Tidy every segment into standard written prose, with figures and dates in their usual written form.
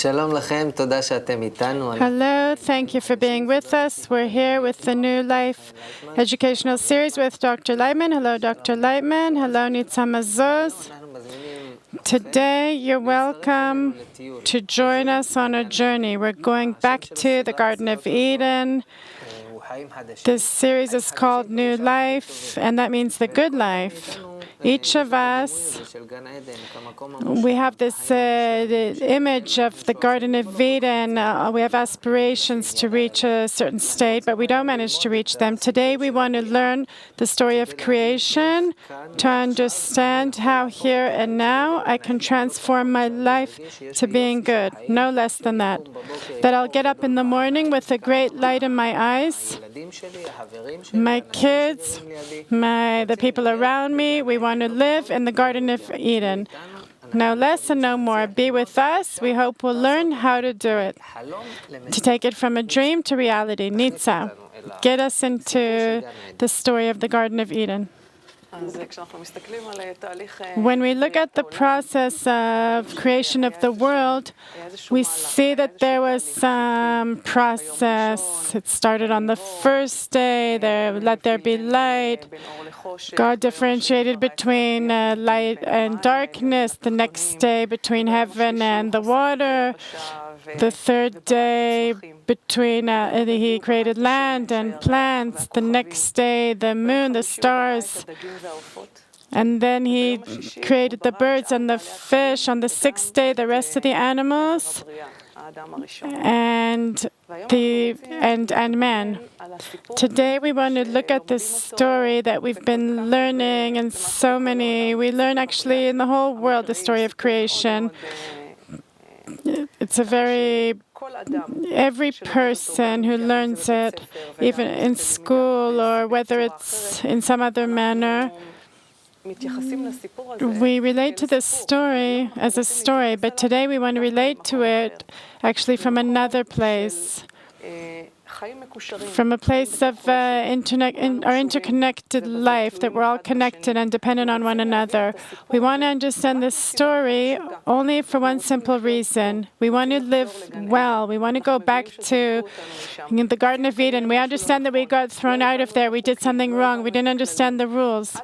Hello, thank you for being with us. We're here with the New Life Educational Series with Dr. Laitman. Hello, Dr. Laitman. Hello, Nitzam Azuz. Today, you're welcome to join us on a journey. We're going back to the Garden of Eden. This series is called New Life, and that means the good life. Each of us, we have this image of the Garden of Eden. We have aspirations to reach a certain state, but we don't manage to reach them. Today, we want to learn the story of creation, to understand how here and now I can transform my life to being good, no less than that. That I'll get up in the morning with a great light in my eyes. My kids, the people around me, we want to live in the Garden of Eden. No less and no more. Be with us. We hope we'll learn how to do it. To take it from a dream to reality. Nitza, get us into the story of the Garden of Eden. When we look at the process of creation of the world, we see that there was some process. It started on the first day, let there be light. God differentiated between light and darkness. The next day, between heaven and the water. The third day, he created land and plants. The next day, the moon, the stars. And then he created the birds and the fish. On the sixth day, the rest of the animals and man. Today, we want to look at this story that we've been learning, and we learn actually in the whole world the story of creation. It's every person who learns it, even in school or whether it's in some other manner, we relate to this story as a story, but today we want to relate to it actually from another place. From a place of our interconnected life, that we're all connected and dependent on one another. We want to understand this story only for one simple reason. We want to live well. We want to go back to the Garden of Eden. We understand that we got thrown out of there. We did something wrong. We didn't understand the rules.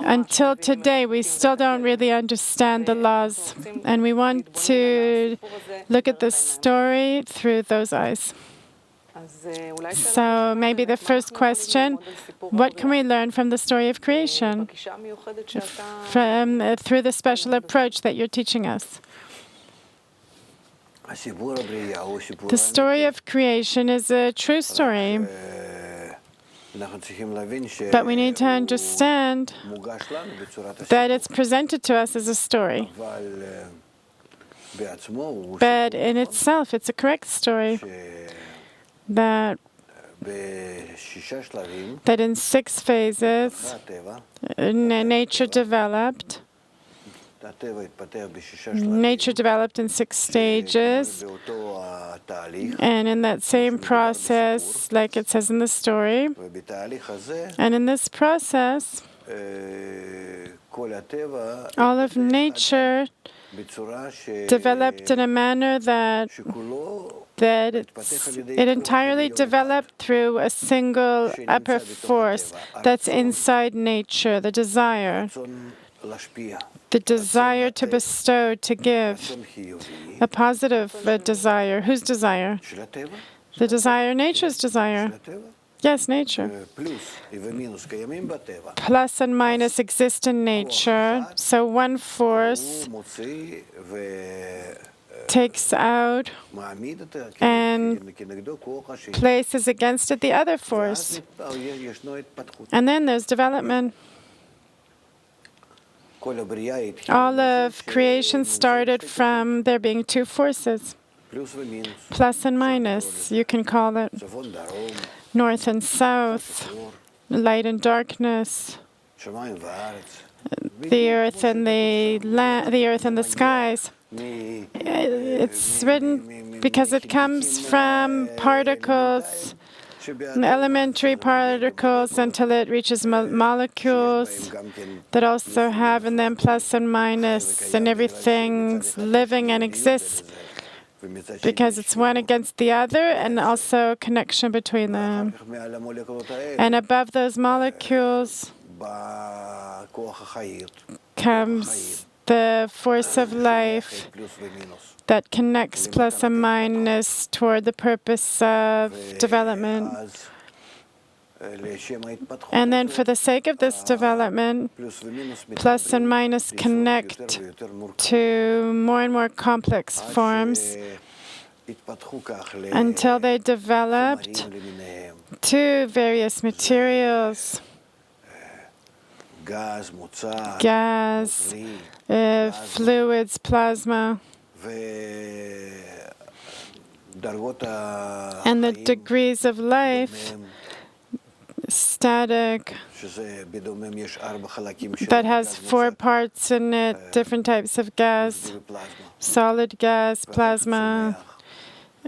Until today, we still don't really understand the laws. And we want to look at this story through those eyes. So maybe the first question, what can we learn from the story of creation through the special approach that you're teaching us? The story of creation is a true story, but we need to understand that it's presented to us as a story. But in itself, it's a correct story. That in 6 phases, nature developed. Nature developed in 6 stages, and in that same process, like it says in the story, and in this process, all of nature developed in a manner that it entirely developed through a single upper force that's inside nature, the desire to bestow, to give, a positive desire. Whose desire? The desire, nature's desire. Yes, nature. Plus and minus exist in nature, so one force takes out and places against it the other force. And then there's development. All of creation started from there being 2 forces, plus and minus, you can call it. North and south, light and darkness, the earth and the skies. It's written because it comes from particles elementary particles until it reaches molecules that also have, and then plus and minus, and everything's living and exists because it's one against the other, and also a connection between them. And above those molecules comes the force of life that connects plus and minus toward the purpose of development. And then for the sake of this development, plus and minus connect to more and more complex forms until they developed to various materials, gas, fluids, plasma, and the degrees of life, static, that has 4 parts in it, different types of gas, solid gas, plasma,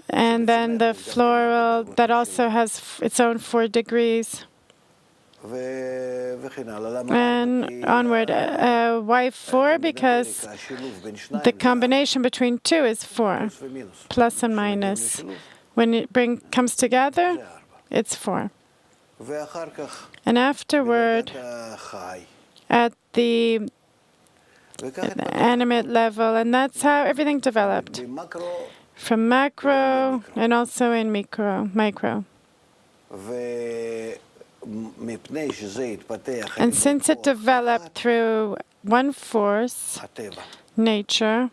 and then the floral that also has its own 4 degrees. And onward. Why 4? Because the combination between 2 is 4, plus and minus. When it comes together, it's 4. And afterward, at the animate level, and that's how everything developed, from macro and also in micro. And since it developed through one force, nature,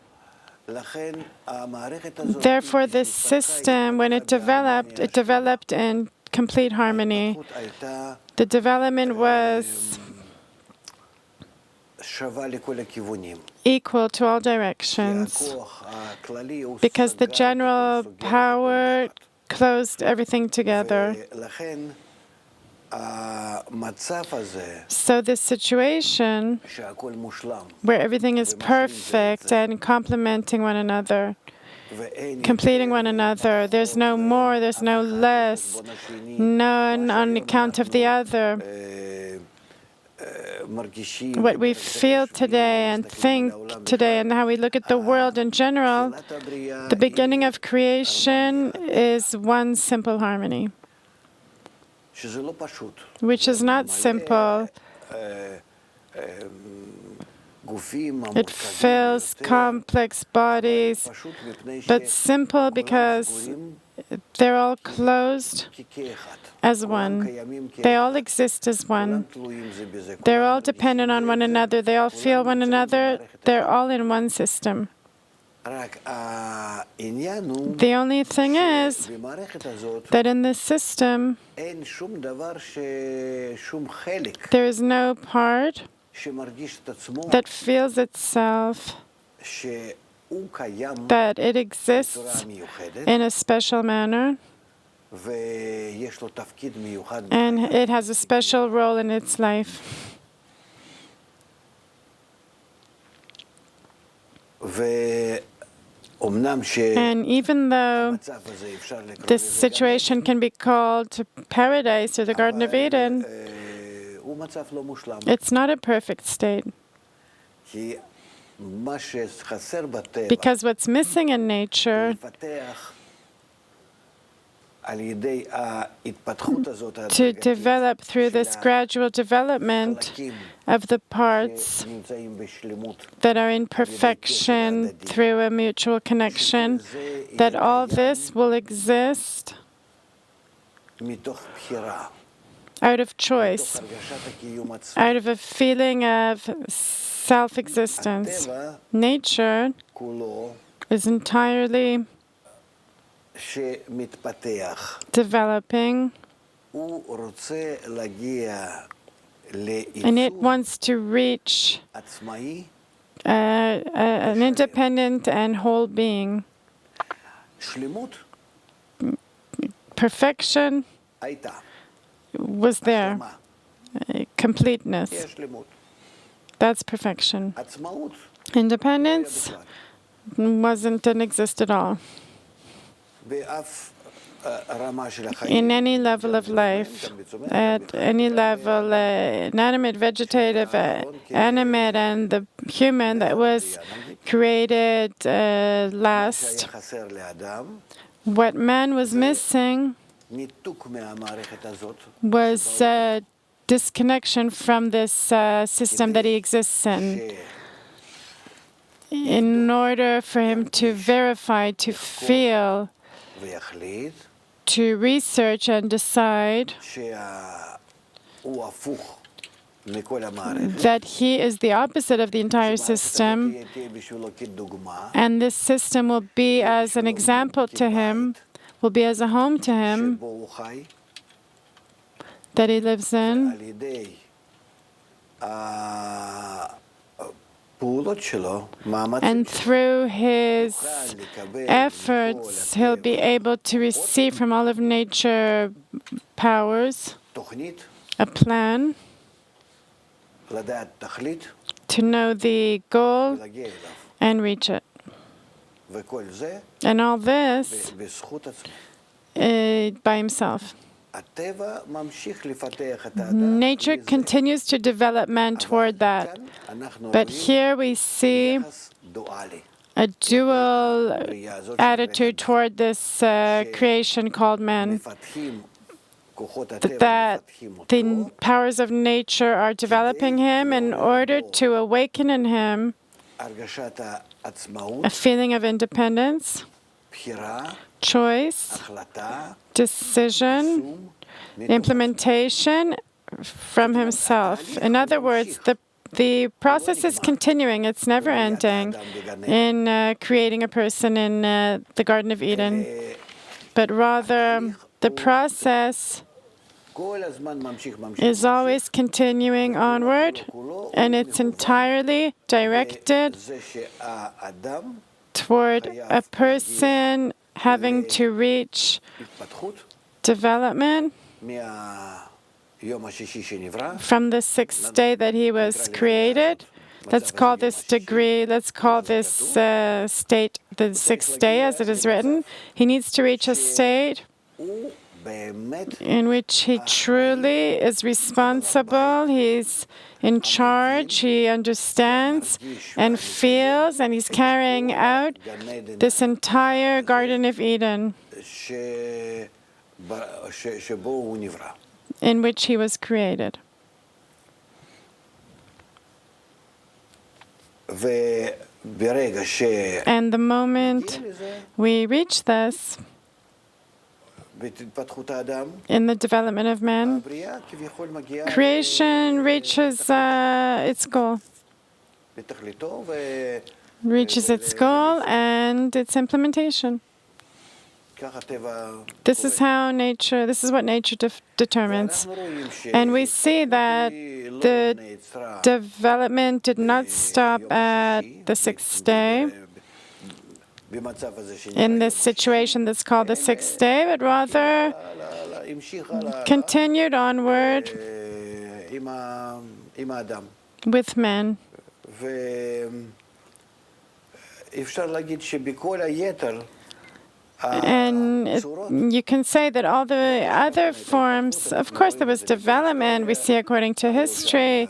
therefore this system, when it developed in complete harmony. The development was equal to all directions because the general power closed everything together. So this situation where everything is perfect and complementing one another, completing one another, there's no more, there's no less, none on account of the other. What we feel today and think today and how we look at the world in general, the beginning of creation is one simple harmony, which is not simple. It fills complex bodies, but simple because they're all closed as one. They all exist as one. They're all dependent on one another. They all feel one another. They're all in one system. The only thing is that in this system, there is no part that feels itself that it exists in a special manner, and it has a special role in its life. And even though this situation can be called paradise or the Garden of Eden, it's not a perfect state. Because what's missing in nature to develop through this gradual development of the parts that are in perfection through a mutual connection, that all this will exist out of choice, out of a feeling of self-existence. Nature is entirely developing, and it wants to reach an independent and whole being. Perfection was there, completeness. That's perfection. Independence didn't exist at all. in any level of life, at any level, inanimate, vegetative, animate, and the human that was created last. What man was missing was disconnection from this system that he exists in order for him to verify, to feel, to research and decide that he is the opposite of the entire system, and this system will be as an example to him, will be as a home to him that he lives in, and through his efforts he'll be able to receive from all of nature powers a plan, to know the goal and reach it. And all this by himself. Nature continues to develop man toward that. But here we see a dual attitude toward this creation called man. That the powers of nature are developing him in order to awaken in him a feeling of independence, choice, decision, implementation from himself. In other words, the process is continuing. It's never ending in creating a person in the Garden of Eden. But rather, the process is always continuing onward, and it's entirely directed toward a person having to reach development from the sixth day that he was created. Let's call this degree, let's call this state the sixth day, as it is written. He needs to reach a state in which he truly is responsible, he's in charge, he understands and feels, and he's carrying out this entire Garden of Eden in which he was created. And the moment we reach this, in the development of man, creation reaches its goal. Reaches its goal and its implementation. This is how nature, this is what nature determines. And we see that the development did not stop at the sixth day, in this situation that's called the sixth day, but rather continued onward with man. And you can say that all the other forms, of course there was development. We see according to history,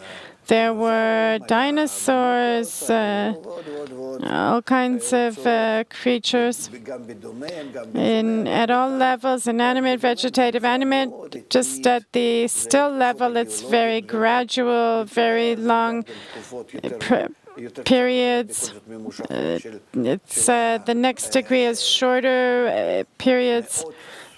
there were dinosaurs, all kinds of creatures at all levels, inanimate, vegetative, animate. Just at the still level, it's very gradual, very long periods. It's the next degree is shorter periods,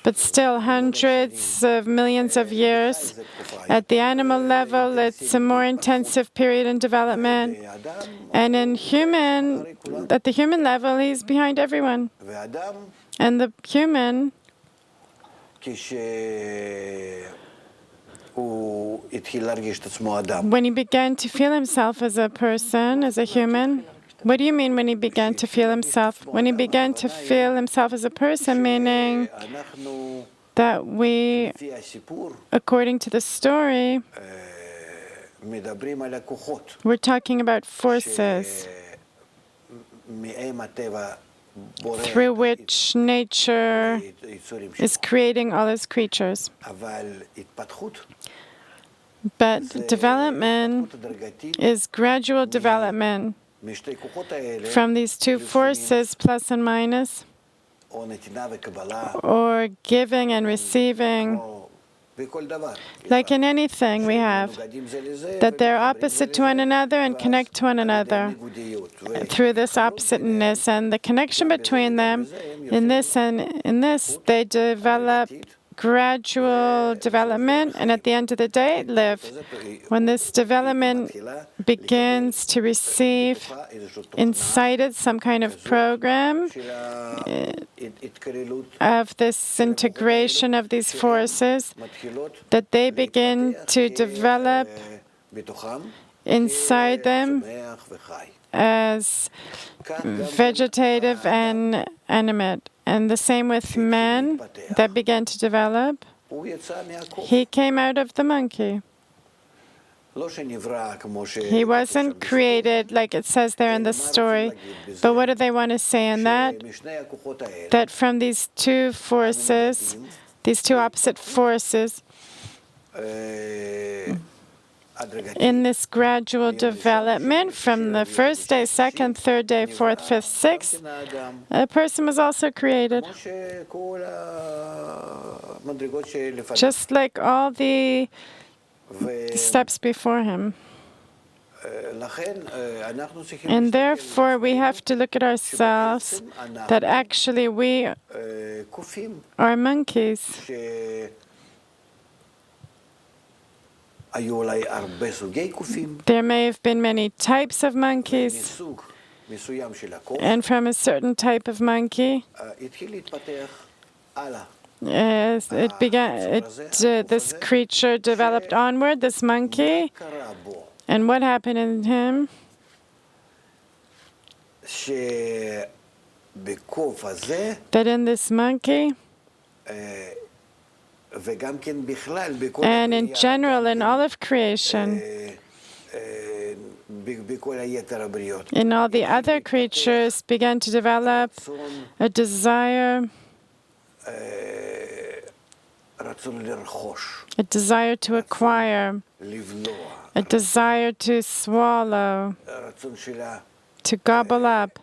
but still hundreds of millions of years. At the animal level, it's a more intensive period in development. And at the human level, he's behind everyone. And the human, when he began to feel himself as a person, as a human, what do you mean when he began to feel himself? When he began to feel himself as a person, meaning that we, according to the story, we're talking about forces through which nature is creating all its creatures. But development is gradual development from these two forces, plus and minus, or giving and receiving. Like in anything we have, that they're opposite to one another and connect to one another through this oppositeness. And the connection between them, in this and in this, they develop gradual development, and at the end of the day, live. When this development begins to receive inside it some kind of program of this integration of these forces, that they begin to develop inside them as vegetative and animate. And the same with man that began to develop. He came out of the monkey. He wasn't created like it says there in the story. But what do they want to say in that? That from these two forces, these two opposite forces, in this gradual development from the first day, second, third day, fourth, fifth, sixth, a person was also created. Just like all the steps before him. And therefore we have to look at ourselves that actually we are monkeys. There may have been many types of monkeys, and from a certain type of monkey, it began. This creature developed onward, this monkey, and what happened in him? That in this monkey, and in general, in all of creation, in all the other creatures, began to develop a desire to acquire, a desire to swallow, to gobble up.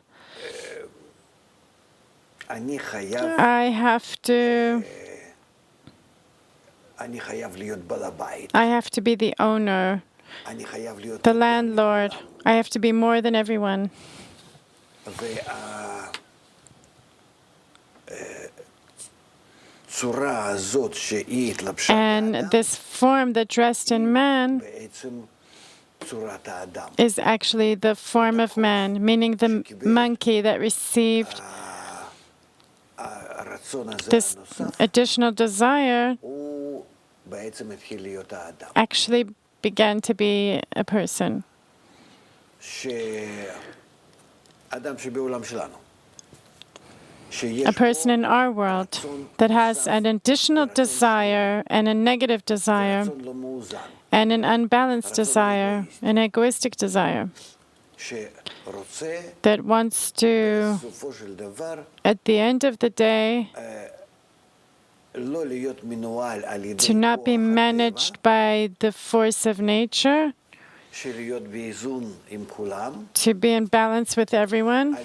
I have to be the owner, the landlord. I have to be more than everyone. And this form that dressed in man is actually the form of man, meaning the monkey that received this additional desire actually began to be a person. A person in our world that has an additional desire and a negative desire and an unbalanced desire, an egoistic desire, that wants to, at the end of the day, to not be managed by the force of nature, to be in balance with everyone,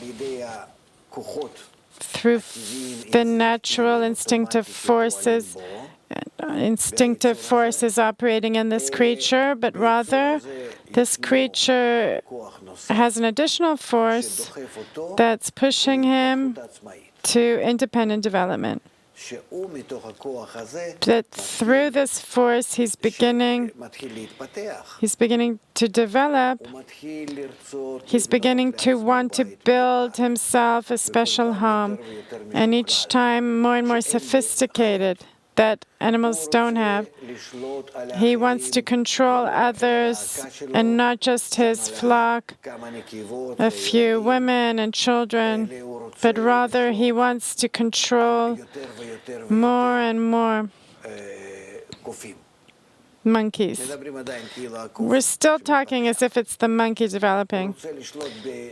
through the natural instinctive forces operating in this creature, but rather this creature has an additional force that's pushing him to independent development. That through this force he's beginning to develop, he's beginning to want to build himself a special home, and each time more and more sophisticated, that animals don't have. He wants to control others, and not just his flock, a few women and children, but rather he wants to control more and more monkeys. We're still talking as if it's the monkey developing.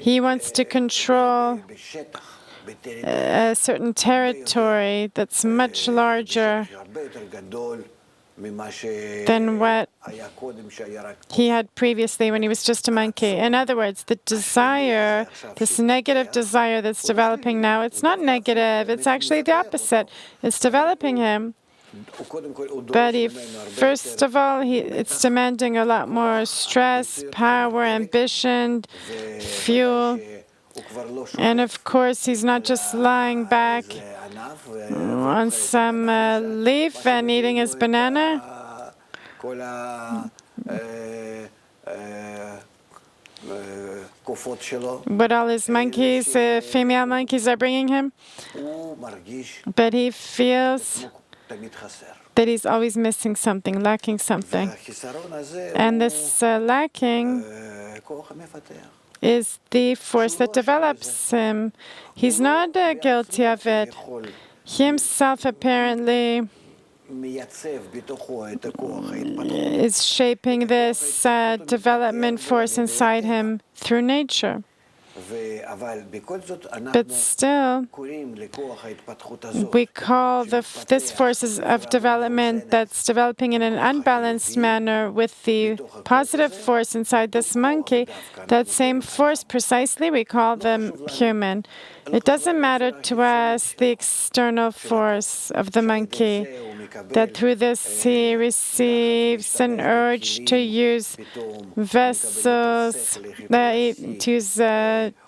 He wants to control a certain territory that's much larger than what he had previously when he was just a monkey. In other words, the desire, this negative desire that's developing now, it's not negative, it's actually the opposite. It's developing him. But first of all, it's demanding a lot more stress, power, ambition, fuel. And of course, he's not just lying back on some leaf and eating his banana. But all his monkeys, female monkeys, are bringing him. But he feels that he's always missing something, lacking something. And this lacking is the force that develops him. He's not guilty of it. He himself apparently is shaping this development force inside him through nature. But still, we call this force of development that's developing in an unbalanced manner with the positive force inside this monkey, that same force precisely we call them human. It doesn't matter to us the external force of the monkey, that through this he receives an urge to use vessels, to use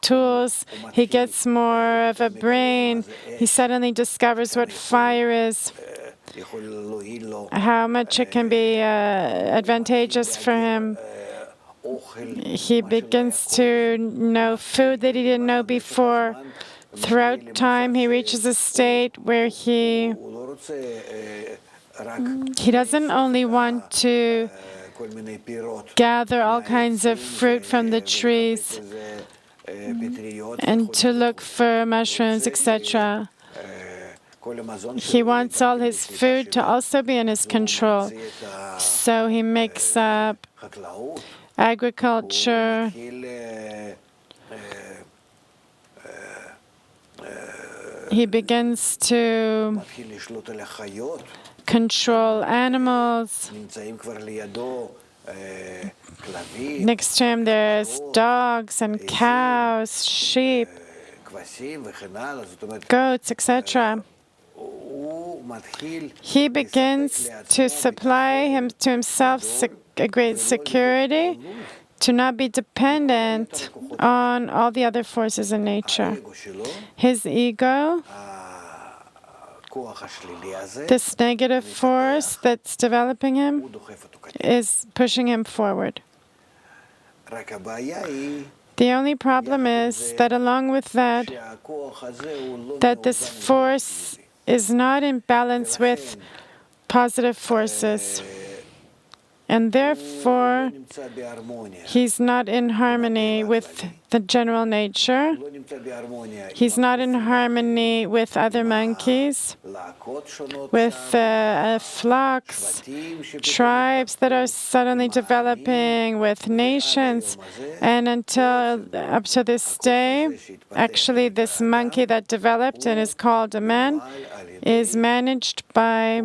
tools. He gets more of a brain. He suddenly discovers what fire is, how much it can be advantageous for him. He begins to know food that he didn't know before. Throughout time, he reaches a state where he doesn't only want to gather all kinds of fruit from the trees and to look for mushrooms, etc. He wants all his food to also be in his control. So he makes up agriculture. He begins to control animals. Next to him there's dogs and cows, sheep, goats, etc. He begins to supply to himself a great security, to not be dependent on all the other forces in nature. His ego, this negative force that's developing him, is pushing him forward. The only problem is that along with that this force is not in balance with positive forces. And therefore, he's not in harmony with the general nature. He's not in harmony with other monkeys, with flocks, tribes that are suddenly developing, with nations. And up to this day, actually this monkey that developed and is called a man is managed by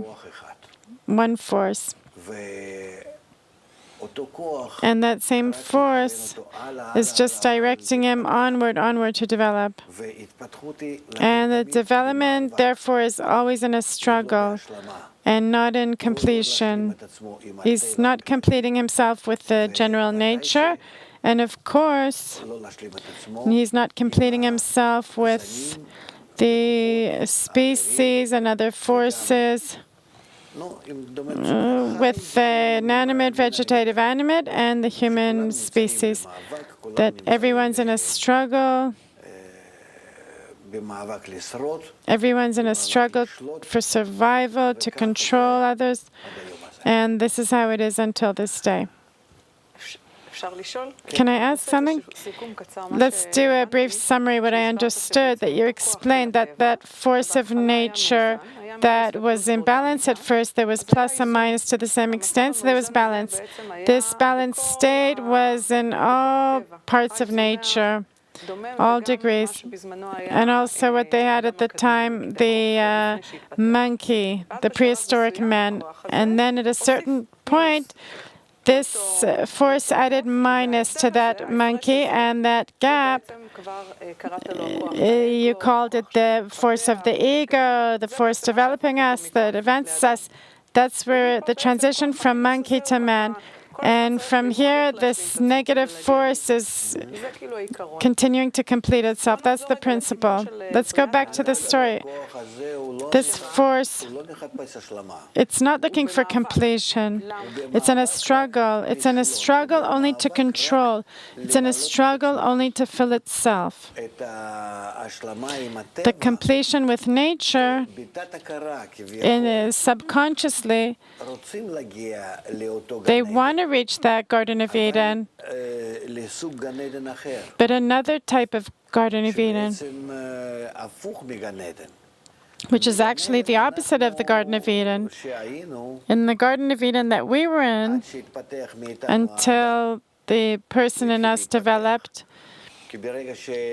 one force. And that same force is just directing him onward to develop. And the development, therefore, is always in a struggle and not in completion. He's not completing himself with the general nature. And of course, he's not completing himself with the species and other forces, with the inanimate, vegetative, animate, and the human species, that everyone's in a struggle. Everyone's in a struggle for survival, to control others, and this is how it is until this day. Can I ask something? Let's do a brief summary. What I understood, that you explained that force of nature that was in balance at first, there was plus and minus to the same extent, so there was balance. This balanced state was in all parts of nature. all degrees. And also what they had at the time, the monkey, the prehistoric man. And then at a certain point, this force added minus to that monkey, and that gap, you called it the force of the ego, the force developing us, that advances us. That's where the transition from monkey to man. And from here, this negative force is continuing to complete itself. That's the principle. Let's go back to the story. This force, it's not looking for completion. It's in a struggle. It's in a struggle only to control. It's in a struggle only to fill itself. The completion with nature, subconsciously, they want to reach that Garden of Eden, but another type of Garden of Eden, which is actually the opposite of the Garden of Eden. In the Garden of Eden that we were in, until the person in us developed,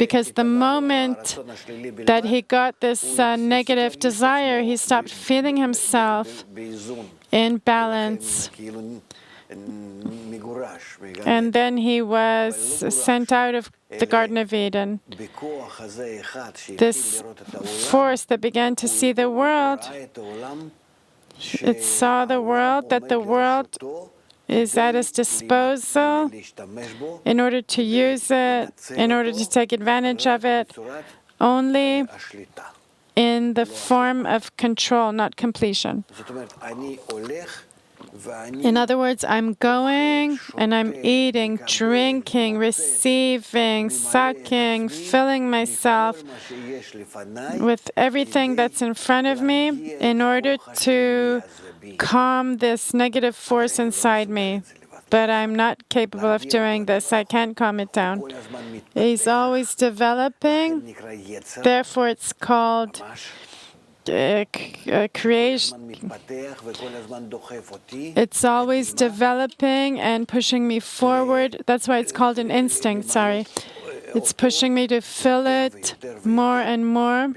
because the moment that he got this negative desire, he stopped feeling himself in balance. And then he was sent out of the Garden of Eden. This force that began to see the world, it saw the world, that the world is at its disposal in order to use it, in order to take advantage of it, only in the form of control, not completion. In other words, I'm going and I'm eating, drinking, receiving, sucking, filling myself with everything that's in front of me in order to calm this negative force inside me. But I'm not capable of doing this. I can't calm it down. He's always developing. Therefore, it's called creation. It's always developing and pushing me forward. That's why it's called an instinct, sorry. It's pushing me to fill it more and more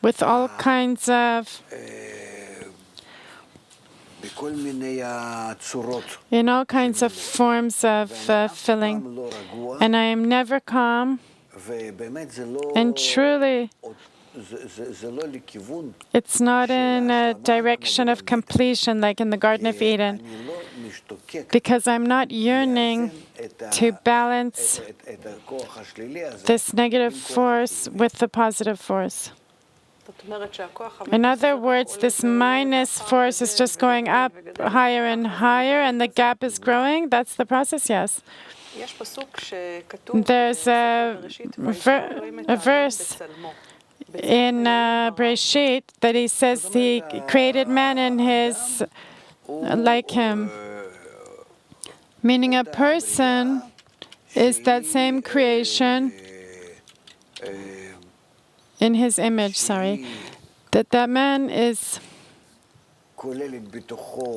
with all kinds of, in all kinds of forms of filling. And I am never calm. And truly, it's not in a direction of completion like in the Garden of Eden, because I'm not yearning to balance this negative force with the positive force. In other words, this minus force is just going up higher and higher, and the gap is growing. That's the process, yes. There's a verse in Breshit that he says he created man in his like him, meaning a person is that same creation in his image, that man is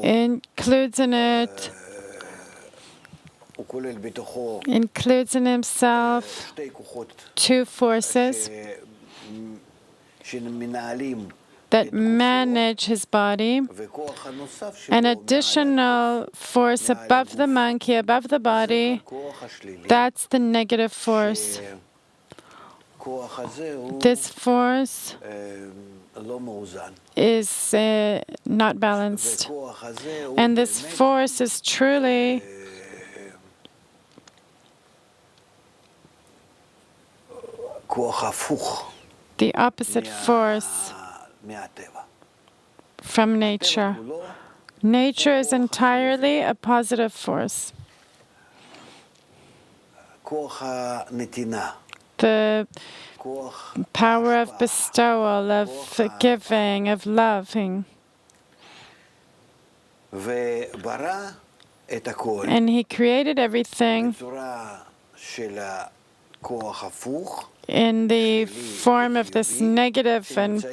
includes in himself two forces that manage his body, an additional force above the monkey, above the body, that's the negative force. This force is not balanced. And this force is truly the opposite force from nature. Nature is entirely a positive force. The power of bestowal, of giving, of loving. And he created everything in the form of this negative and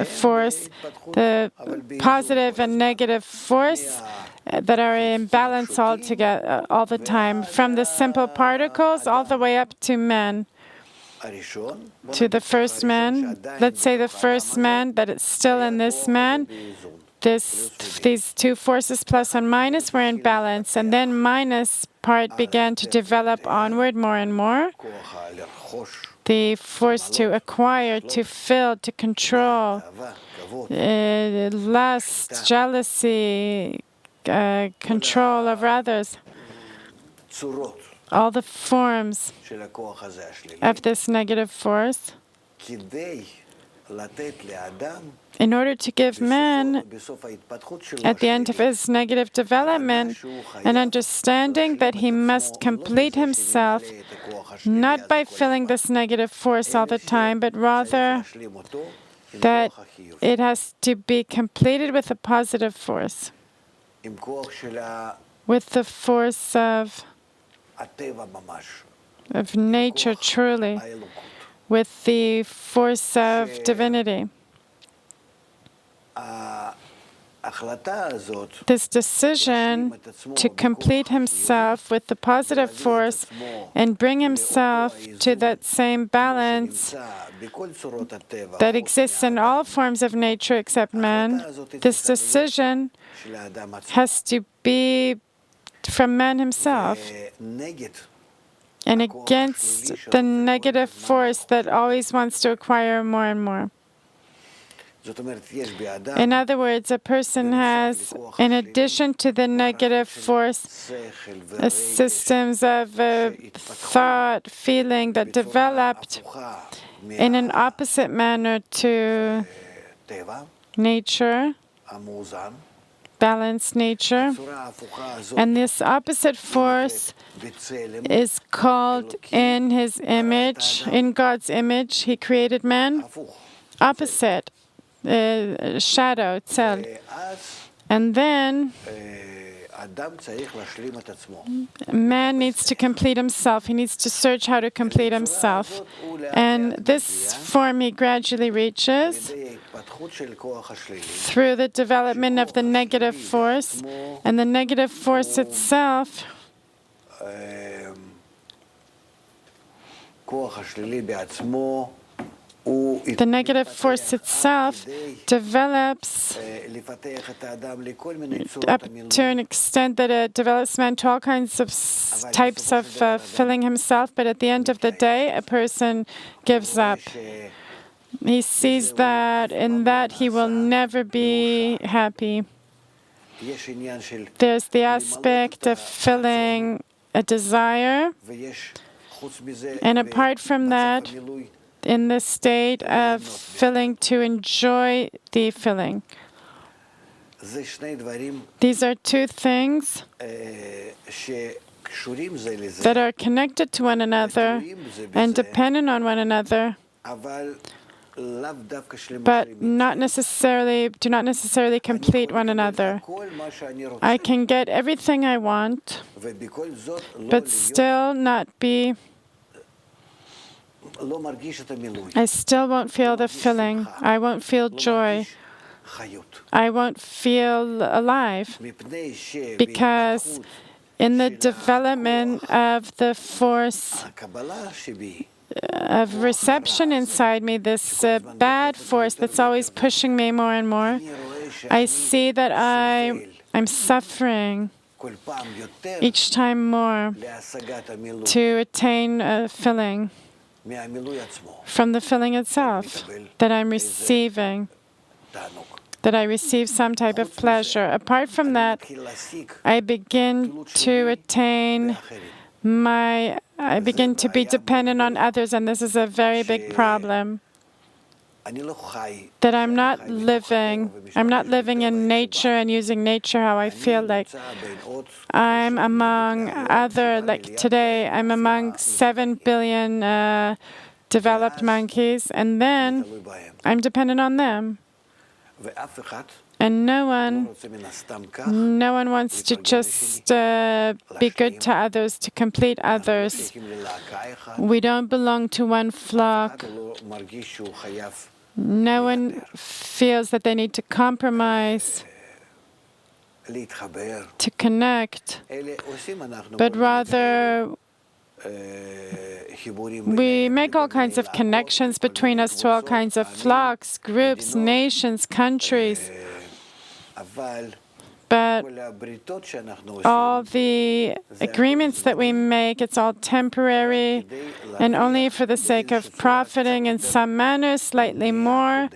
force, the positive and negative force that are in balance all together all the time, from the simple particles all the way up to man, to the first man. Let's say the first man, that it's still in this man. These two forces, plus and minus, were in balance, and then minus part began to develop onward more and more. The force to acquire, to fill, to control, lust, jealousy, control over others, all the forms of this negative force, in order to give man, at the end of his negative development, an understanding that he must complete himself, not by filling this negative force all the time, but rather that it has to be completed with a positive force, with the force of nature truly, with the force of divinity. This decision to complete himself with the positive force and bring himself to that same balance that exists in all forms of nature except man, this decision has to be from man himself and against the negative force that always wants to acquire more and more. In other words, a person has, in addition to the negative force, systems of thought, feeling that developed in an opposite manner to nature, balanced nature. And this opposite force is called, in his image, in God's image, he created man, opposite. Shadow itself. And then man needs to complete himself. He needs to search how to complete himself. And this form he gradually reaches through the development of the negative force. And the negative force itself develops up to an extent that it develops man to all kinds of types of filling himself, but at the end of the day, a person gives up. He sees that in that he will never be happy. There's the aspect of filling a desire, and apart from that, in the state of filling, to enjoy the filling. These are two things that are connected to one another and dependent on one another, but do not necessarily complete one another. I can get everything I want, but still not be. I still won't feel the filling. I won't feel joy. I won't feel alive, because in the development of the force of reception inside me, this bad force that's always pushing me more and more, I see that I'm suffering each time more to attain a filling from the filling itself, that I'm receiving, that I receive some type of pleasure. Apart from that, I begin to be dependent on others, and this is a very big problem. That I'm not living in nature and using nature how I feel like. I'm among like today, I'm among 7 billion developed monkeys, and then I'm dependent on them. And no one wants to just be good to others, to complete others. We don't belong to one flock. No one feels that they need to compromise, to connect, but rather we make all kinds of connections between us to all kinds of flocks, groups, nations, countries. But all the agreements that we make, it's all temporary and only for the sake of profiting in some manner, slightly more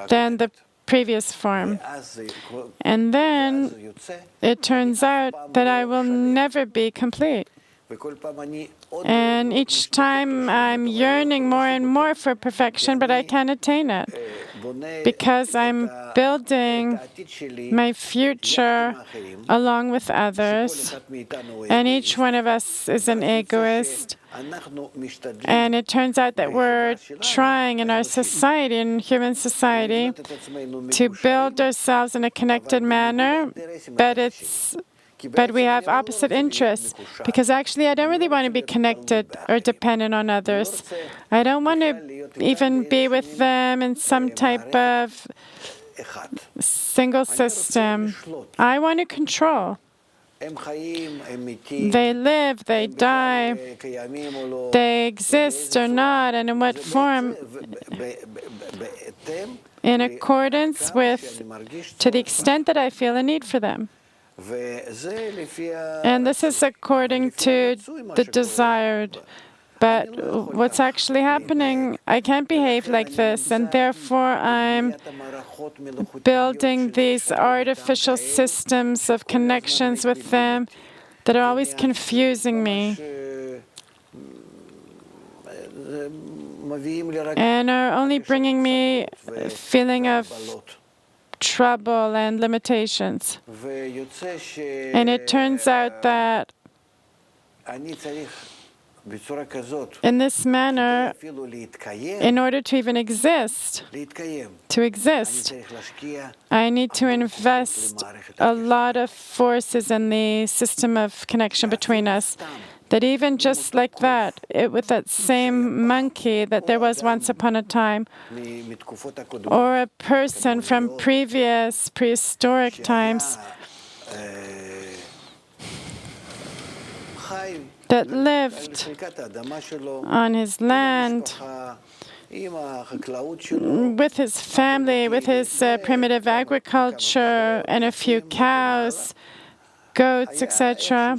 than the previous form. And then it turns out that I will never be complete. And each time I'm yearning more and more for perfection, but I can't attain it because I'm building my future along with others. And each one of us is an egoist. And it turns out that we're trying in our society, in human society, to build ourselves in a connected manner, but we have opposite interests, because actually I don't really want to be connected or dependent on others. I don't want to even be with them in some type of single system. I want to control. They live, they die, they exist or not, and in what form, in accordance with, to the extent that I feel a need for them. And this is according to the desired. But what's actually happening, I can't behave like this, and therefore I'm building these artificial systems of connections with them that are always confusing me and are only bringing me a feeling of trouble and limitations. And it turns out that in this manner, in order to even exist, I need to invest a lot of forces in the system of connection between us. That even just like that, with that same monkey that there was once upon a time, or a person from previous prehistoric times that lived on his land with his family, with his primitive agriculture and a few cows, goats, etc.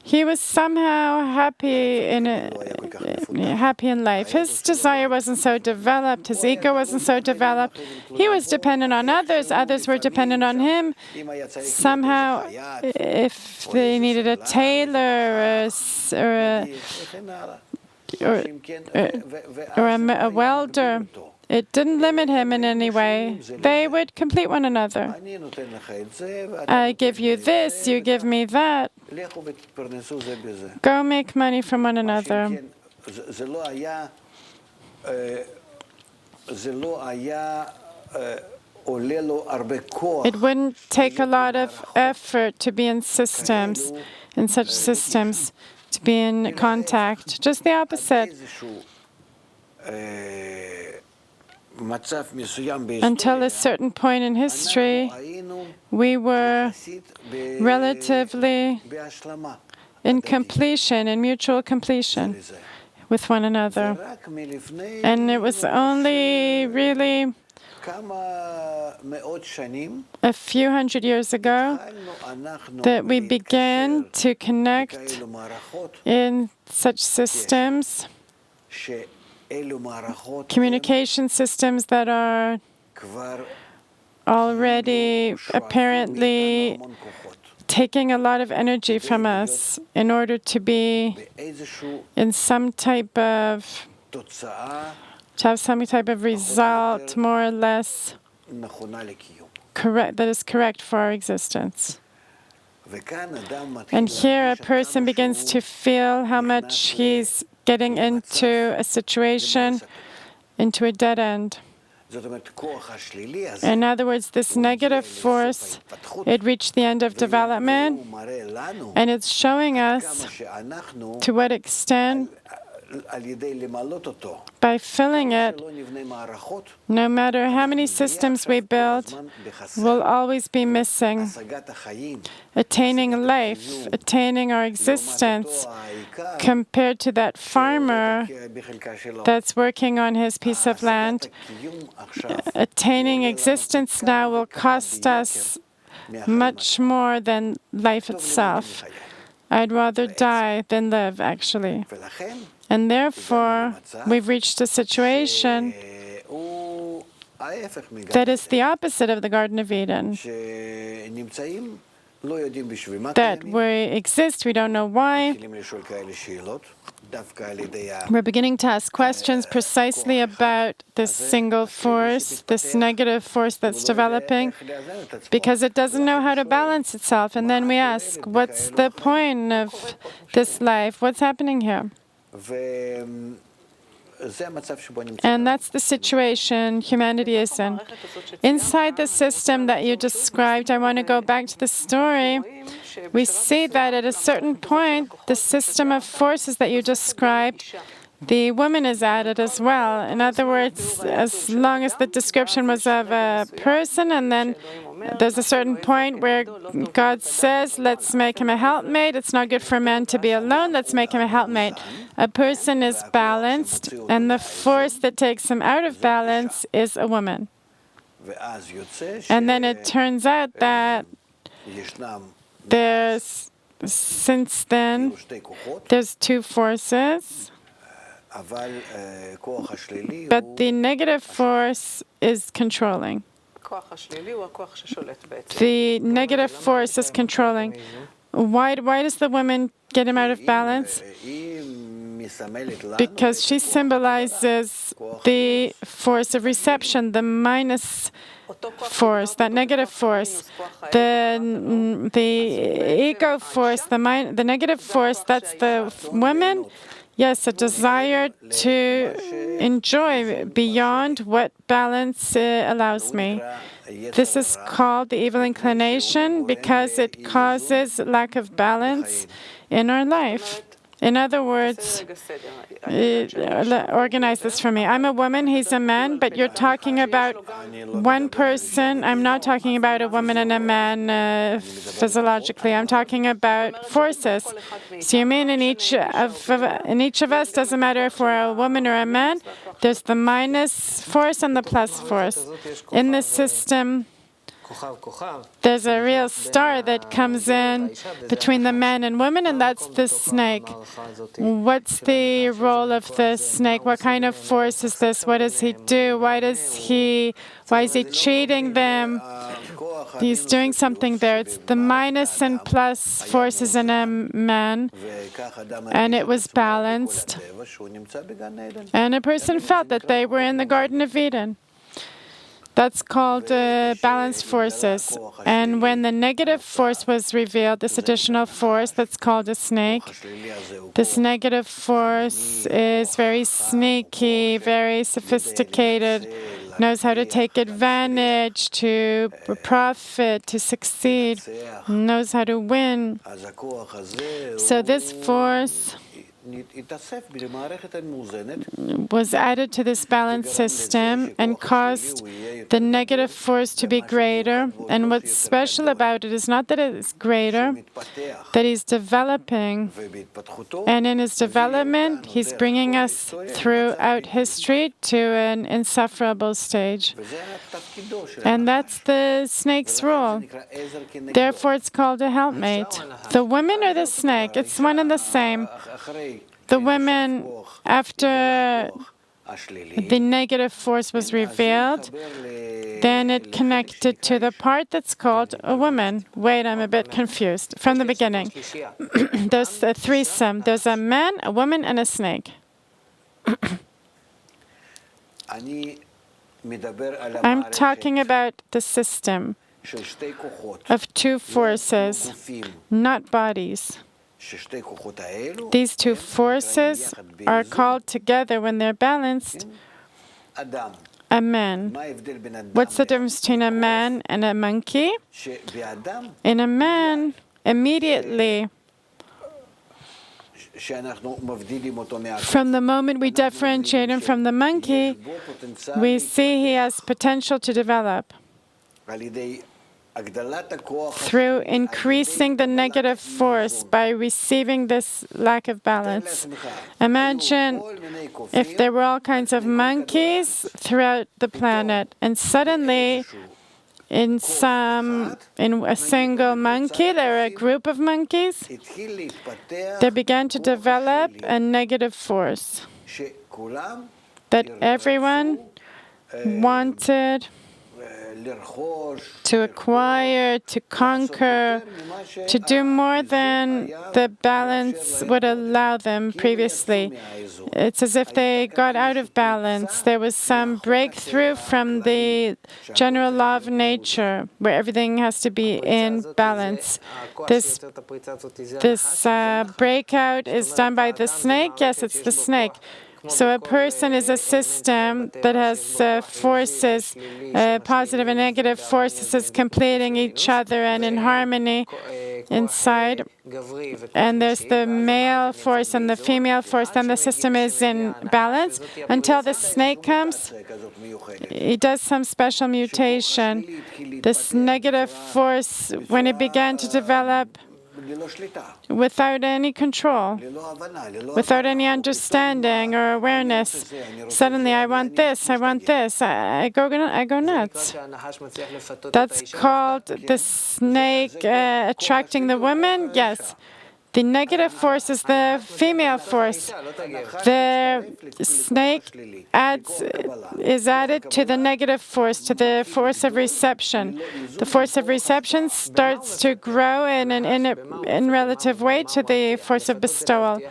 He was somehow happy in life. His desire wasn't so developed. His ego wasn't so developed. He was dependent on others. Others were dependent on him. Somehow, if they needed a tailor or a welder, it didn't limit him in any way. They would complete one another. I give you this, you give me that. Go make money from one another. It wouldn't take a lot of effort to be in systems, in such systems, to be in contact. Just the opposite. Until a certain point in history, we were relatively in completion, in mutual completion with one another. And it was only really a few hundred years ago that we began to connect in such systems, communication systems that are already apparently taking a lot of energy from us in order to be in some type of, to have some type of result, more or less, correct, that is correct for our existence. And here a person begins to feel how much he's getting into a situation, into a dead end. In other words, this negative force, it reached the end of development, and it's showing us to what extent, by filling it, no matter how many systems we build, we'll always be missing. Attaining life, attaining our existence, compared to that farmer that's working on his piece of land, attaining existence now will cost us much more than life itself. I'd rather die than live, actually. And therefore, we've reached a situation that is the opposite of the Garden of Eden. That we exist, we don't know why. We're beginning to ask questions precisely about this single force, this negative force that's developing, because it doesn't know how to balance itself. And then we ask, what's the point of this life? What's happening here? And that's the situation humanity is in. Inside the system that you described, I want to go back to the story. We see that at a certain point, the system of forces that you described, the woman is added as well. In other words, as long as the description was of a person, and then there's a certain point where God says, let's make him a helpmate. It's not good for a man to be alone. Let's make him a helpmate. A person is balanced, and the force that takes him out of balance is a woman. And then it turns out that since then, there's two forces. But the negative force is controlling. The negative force is controlling. Why does the woman get him out of balance? Because she symbolizes the force of reception, the minus force, that negative force. The ego force, the negative force, that's the women. Yes, a desire to enjoy beyond what balance allows me. This is called the evil inclination because it causes lack of balance in our life. In other words, organize this for me. I'm a woman, he's a man, but you're talking about one person. I'm not talking about a woman and a man physiologically. I'm talking about forces. So you mean in each of us, doesn't matter if we're a woman or a man, there's the minus force and the plus force. In this system, there's a real star that comes in between the man and woman, and that's the snake. What's the role of the snake? What kind of force is this? What does he do? Why is he cheating them? He's doing something there. It's the minus and plus forces in a man, and it was balanced. And a person felt that they were in the Garden of Eden. That's called balanced forces. And when the negative force was revealed, this additional force that's called a snake, this negative force is very sneaky, very sophisticated, knows how to take advantage, to profit, to succeed, knows how to win. So this force was added to this balanced system and caused the negative force to be greater. And what's special about it is not that it is greater, that he's developing. And in his development, he's bringing us throughout history to an insufferable stage. And that's the snake's role. Therefore, it's called a helpmate. The women or the snake, it's one and the same. The women, after the negative force was revealed, then it connected to the part that's called a woman. Wait, I'm a bit confused. From the beginning, there's a threesome. There's a man, a woman, and a snake. I'm talking about the system of two forces, not bodies. These two forces are called together when they're balanced a man. What's the difference between a man and a monkey? In a man, immediately, from the moment we differentiate him from the monkey, we see he has potential to develop. Through increasing the negative force by receiving this lack of balance. Imagine if there were all kinds of monkeys throughout the planet, and suddenly in a single monkey, there are a group of monkeys, they began to develop a negative force that everyone wanted to acquire, to conquer, to do more than the balance would allow them previously. It's as if they got out of balance. There was some breakthrough from the general law of nature, where everything has to be in balance. This breakout is done by the snake. Yes, it's the snake. So a person is a system that has forces, positive and negative forces completing each other and in harmony inside. And there's the male force and the female force. Then the system is in balance until the snake comes. He does some special mutation. This negative force, when it began to develop, without any control, without any understanding or awareness. Suddenly, I want this, I want this. I go nuts. That's called the snake attracting the woman? Yes. The negative force is the female force. The snake is added to the negative force, to the force of reception. The force of reception starts to grow in an relative way to the force of bestowal.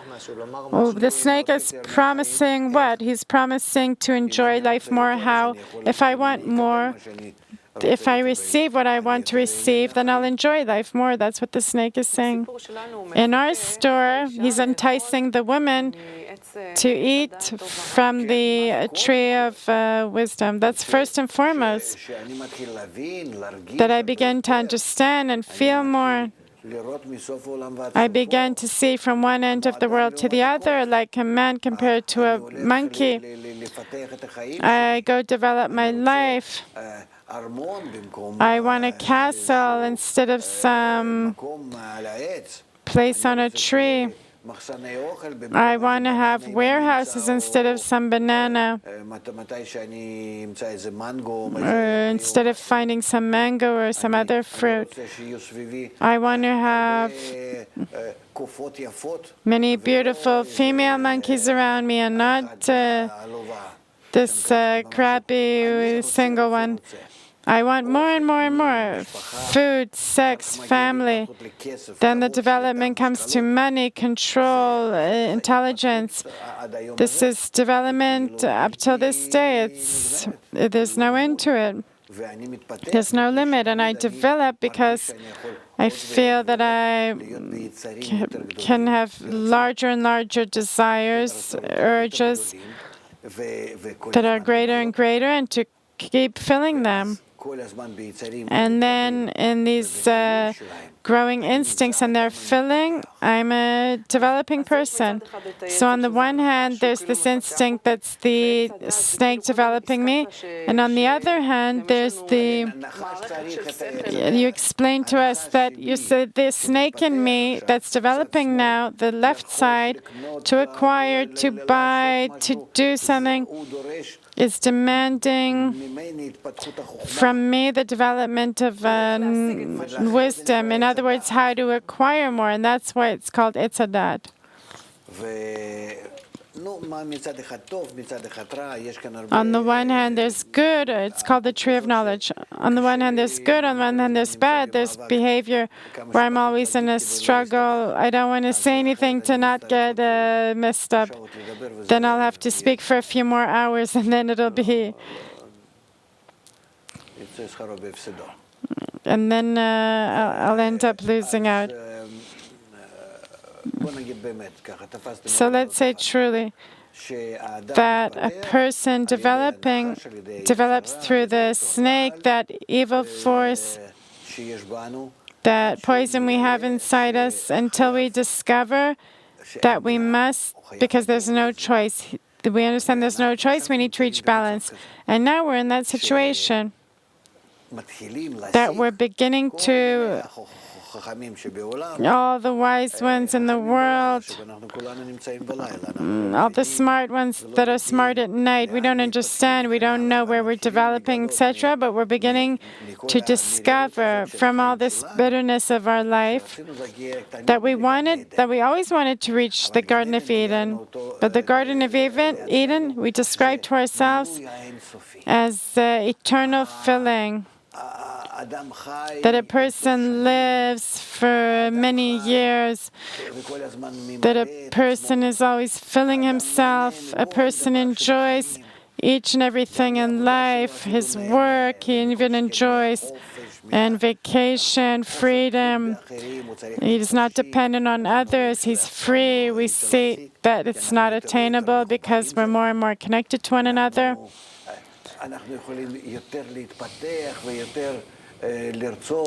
Well, the snake is promising what? He's promising to enjoy life more. How? If I want more, if I receive what I want to receive, then I'll enjoy life more. That's what the snake is saying. In our store, he's enticing the woman to eat from the tree of wisdom. That's first and foremost. That I begin to understand and feel more. I began to see from one end of the world to the other, like a man compared to a monkey. I go develop my life. I want a castle instead of some place on a tree. I want to have warehouses instead of some banana. Instead of finding some mango or some other fruit. I want to have many beautiful female monkeys around me and not this crappy single one. I want more and more and more. Food, sex, family. Then the development comes to money, control, intelligence. This is development up till this day. There's no end to it. There's no limit. And I develop because I feel that I can have larger and larger desires, urges that are greater and greater, and to keep filling them. And then in these growing instincts and their filling, I'm a developing person. So on the one hand, there's this instinct that's the snake developing me. And on the other hand, there's you explained to us that you said the snake in me that's developing now, the left side, to acquire, to buy, to do something, is demanding from me the development of wisdom. In other words, how to acquire more, and that's why it's called Etzadat. On the one hand, there's good. It's called the tree of knowledge. On the one hand, there's good. On the one hand, there's bad. There's behavior where I'm always in a struggle. I don't want to say anything to not get messed up. Then I'll have to speak for a few more hours, and then it'll be... And then I'll end up losing out. So let's say truly, that a person develops through the snake, that evil force, that poison we have inside us, until we discover that we must, because there's no choice. We understand there's no choice, we need to reach balance. And now we're in that situation that we're beginning to, all the wise ones in the world, all the smart ones that are smart at night, we don't understand, we don't know where we're developing, etc., but we're beginning to discover from all this bitterness of our life that we always wanted to reach the Garden of Eden. But the Garden of Eden, we describe to ourselves as eternal filling, that a person lives for many years, that a person is always filling himself, a person enjoys each and everything in life, his work, he even enjoys, and vacation, freedom. He is not dependent on others, he's free. We see that it's not attainable because we're more and more connected to one another.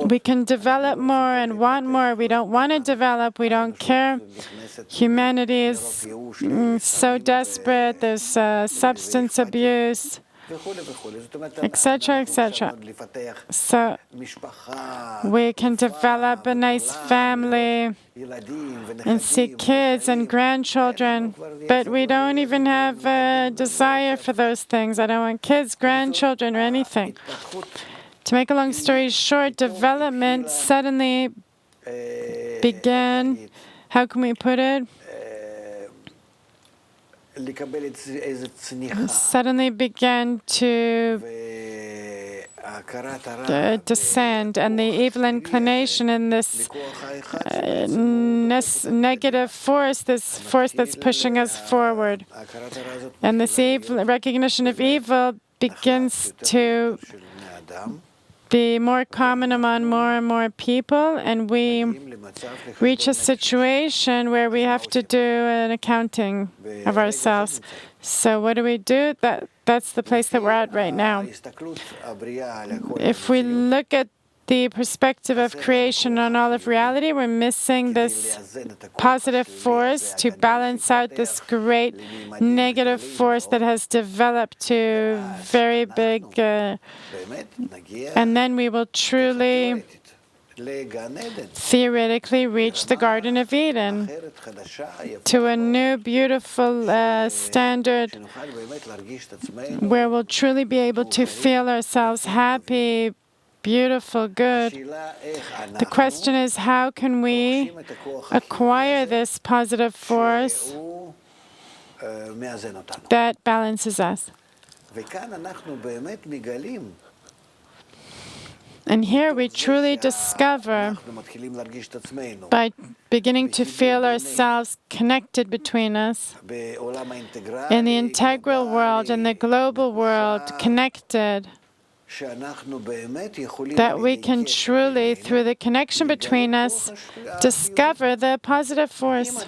We can develop more and want more. We don't want to develop. We don't care. Humanity is so desperate. There's substance abuse, etc., etc. So we can develop a nice family and see kids and grandchildren, but we don't even have a desire for those things. I don't want kids, grandchildren, or anything. To make a long story short, development suddenly began, how can we put it? Suddenly began to descend, and the evil inclination in this negative force, this force that's pushing us forward, and this evil recognition of evil begins to be more common among more and more people, and we reach a situation where we have to do an accounting of ourselves. So what do? That's the place that we're at right now. If we look at the perspective of creation on all of reality, we're missing this positive force to balance out this great negative force that has developed to very big, and then we will truly, theoretically, reach the Garden of Eden, to a new, beautiful standard where we'll truly be able to feel ourselves happy, beautiful, good. The question is, how can we acquire this positive force that balances us? And here we truly discover, by beginning to feel ourselves connected between us, in the integral world, in the global world, connected, that we can truly, through the connection between us, discover the positive force.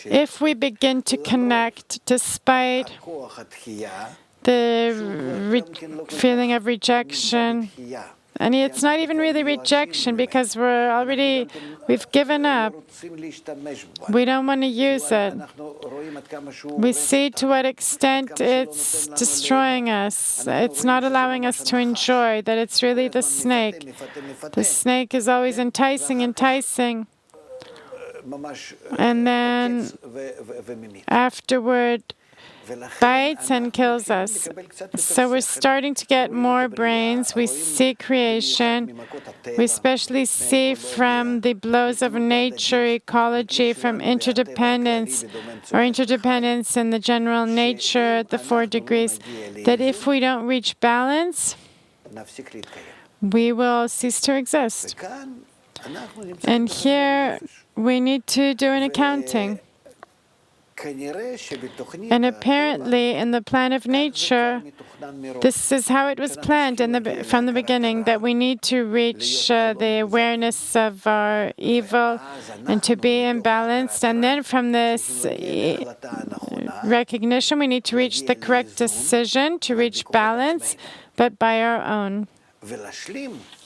If we begin to connect despite the feeling of rejection, and it's not even really rejection because we've given up. We don't want to use it. We see to what extent it's destroying us. It's not allowing us to enjoy, that it's really the snake. The snake is always enticing, and then afterward bites and kills us. So we're starting to get more brains. We see creation. We especially see from the blows of nature, ecology, from interdependence, or interdependence in the general nature, the 4 degrees, that if we don't reach balance, we will cease to exist. And here we need to do an accounting. And apparently, in the plan of nature, this is how it was planned from the beginning, that we need to reach the awareness of our evil and to be imbalanced. And then from this recognition, we need to reach the correct decision to reach balance, but by our own.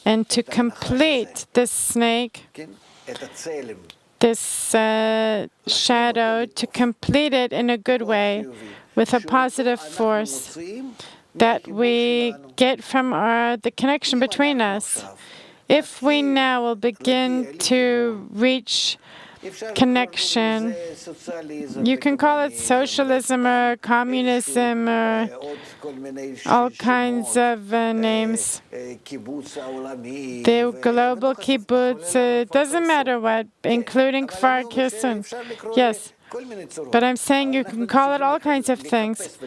And to complete this snake, this shadow, to complete it in a good way, with a positive force that we get from the connection between us. If we now will begin to reach connection, you can call it socialism or communism or all kinds of names. The global kibbutz, it doesn't matter what, including Kfar Kirsan. Yes, but I'm saying you can call it all kinds of things.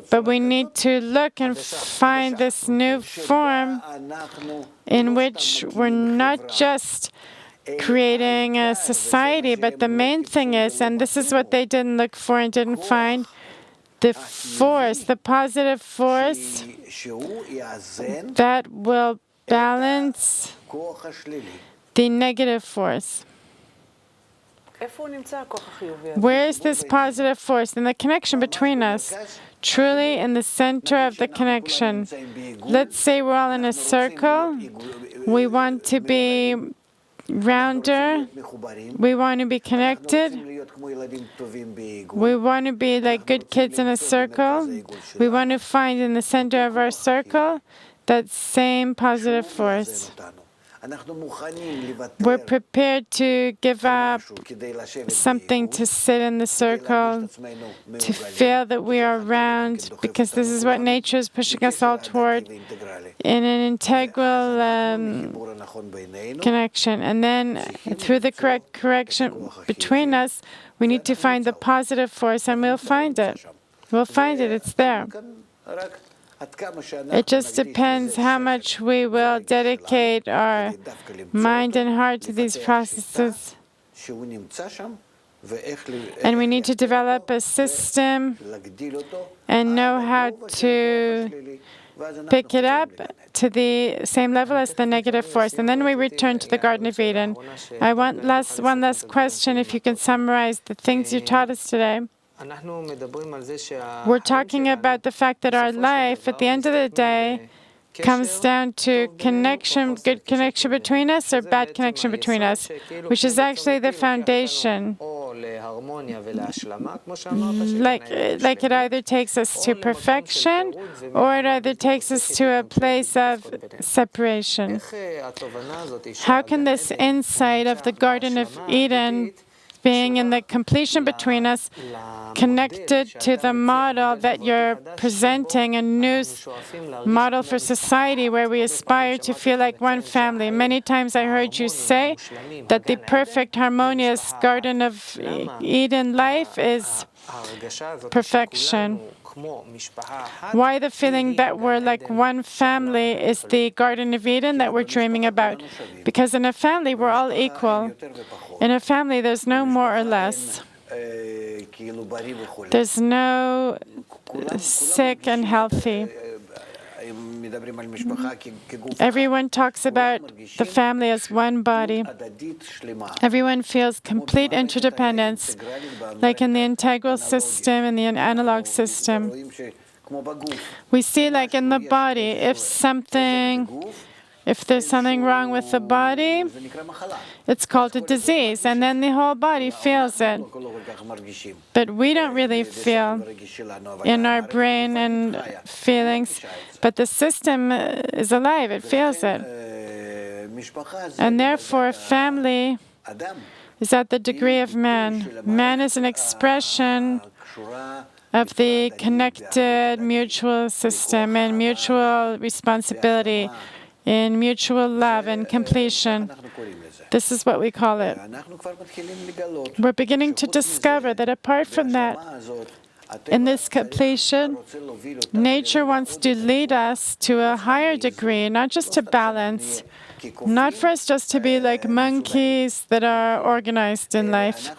But we need to look and find this new form in which we're not just creating a society, but the main thing is, and this is what they didn't look for and didn't find, the force, the positive force that will balance the negative force. Where is this positive force? In the connection between us, truly in the center of the connection. Let's say we're all in a circle. We want to be rounder. We want to be connected. We want to be like good kids in a circle. We want to find in the center of our circle that same positive force. We're prepared to give up something to sit in the circle, to feel that we are round, because this is what nature is pushing us all toward, in an integral connection. And then through the correct correction between us, we need to find the positive force, and we'll find it. We'll find it. It's there. It just depends how much we will dedicate our mind and heart to these processes. And we need to develop a system and know how to pick it up to the same level as the negative force. And then we return to the Garden of Eden. I want one last question, if you can summarize the things you taught us today. We're talking about the fact that our life, at the end of the day, comes down to connection, good connection between us or bad connection between us, which is actually the foundation. Like it either takes us to perfection or it either takes us to a place of separation. How can this insight of the Garden of Eden, being in the completion between us, connected to the model that you're presenting, a new model for society where we aspire to feel like one family? Many times I heard you say that the perfect, harmonious Garden of Eden life is perfection. Why the feeling that we're like one family is the Garden of Eden that we're dreaming about? Because in a family, we're all equal. In a family, there's no more or less. There's no sick and healthy. Everyone talks about the family as one body. Everyone feels complete interdependence, like in the integral system and the analog system. We see, like in the body, if there's something wrong with the body, it's called a disease, and then the whole body feels it. But we don't really feel in our brain and feelings, but the system is alive, it feels it. And therefore, family is at the degree of man. Man is an expression of the connected mutual system and mutual responsibility, in mutual love and completion. This is what we call it. We're beginning to discover that apart from that, in this completion, nature wants to lead us to a higher degree, not just to balance, Not for us just to be like monkeys that are organized in life,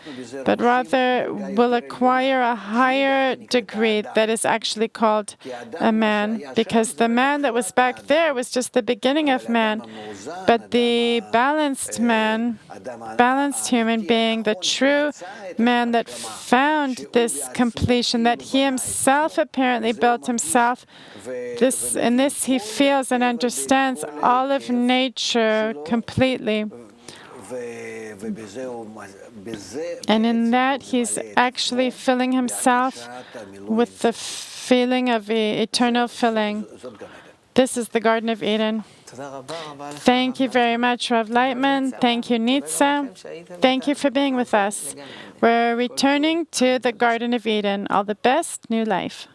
but rather will acquire a higher degree that is actually called a man, because the man that was back there was just the beginning of man. But the balanced man, balanced human being, the true man that found this completion, that he himself apparently built himself, in this he feels and understands all of nature completely. And in that, he's actually filling himself with the feeling of eternal filling. This is the Garden of Eden. Thank you very much, Rav Laitman. Thank you, Nitsa. Thank you for being with us. We're returning to the Garden of Eden. All the best, new life.